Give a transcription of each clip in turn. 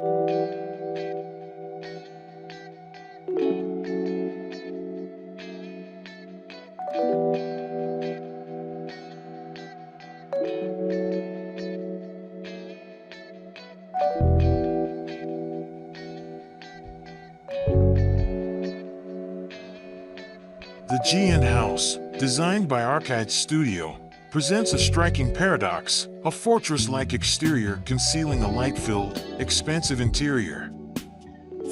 The GN House, designed by Arkides Studio, presents a striking paradox: a fortress-like exterior concealing a light-filled, expansive interior.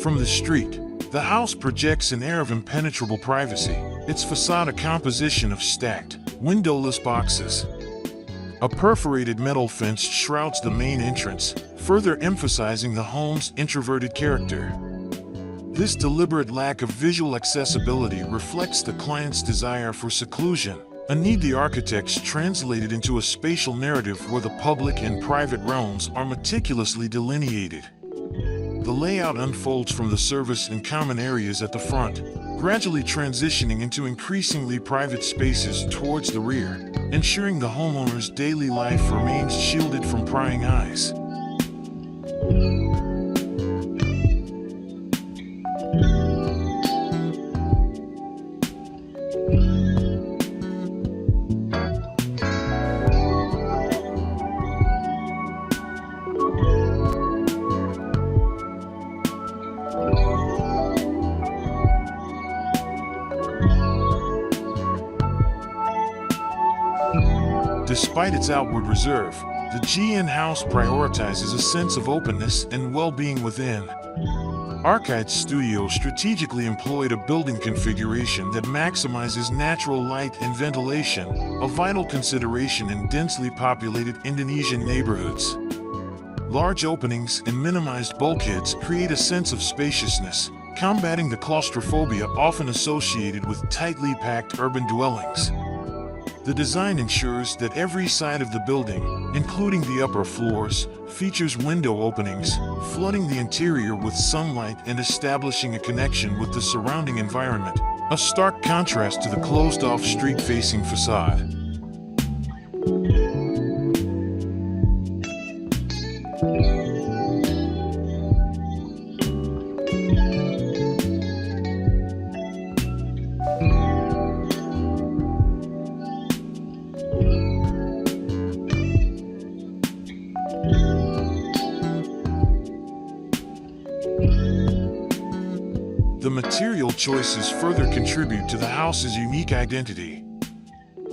From the street, the house projects an air of impenetrable privacy, its facade a composition of stacked, windowless boxes. A perforated metal fence shrouds the main entrance, further emphasizing the home's introverted character. This deliberate lack of visual accessibility reflects the client's desire for seclusion, a need the architects translated into a spatial narrative where the public and private realms are meticulously delineated. The layout unfolds from the service and common areas at the front, gradually transitioning into increasingly private spaces towards the rear, ensuring the homeowner's daily life remains shielded from prying eyes. Despite its outward reserve, the GN House prioritizes a sense of openness and well-being within. Arkides Studio strategically employed a building configuration that maximizes natural light and ventilation, a vital consideration in densely populated Indonesian neighborhoods. Large openings and minimized bulkheads create a sense of spaciousness, combating the claustrophobia often associated with tightly packed urban dwellings. The design ensures that every side of the building, including the upper floors, features window openings, flooding the interior with sunlight and establishing a connection with the surrounding environment, a stark contrast to the closed-off street-facing facade. The material choices further contribute to the house's unique identity.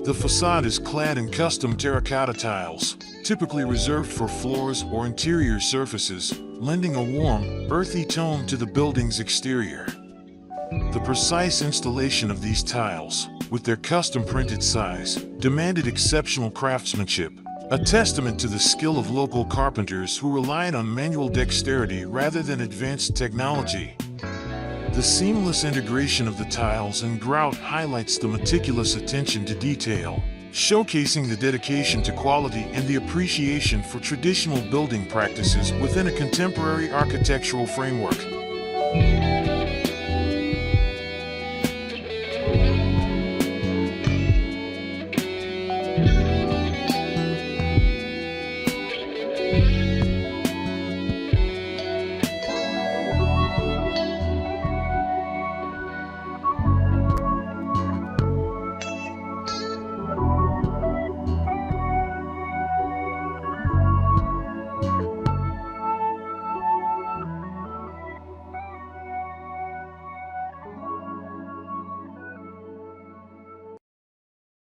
The facade is clad in custom terracotta tiles, typically reserved for floors or interior surfaces, lending a warm, earthy tone to the building's exterior. The precise installation of these tiles, with their custom-printed size, demanded exceptional craftsmanship, a testament to the skill of local carpenters who relied on manual dexterity rather than advanced technology. The seamless integration of the tiles and grout highlights the meticulous attention to detail, showcasing the dedication to quality and the appreciation for traditional building practices within a contemporary architectural framework.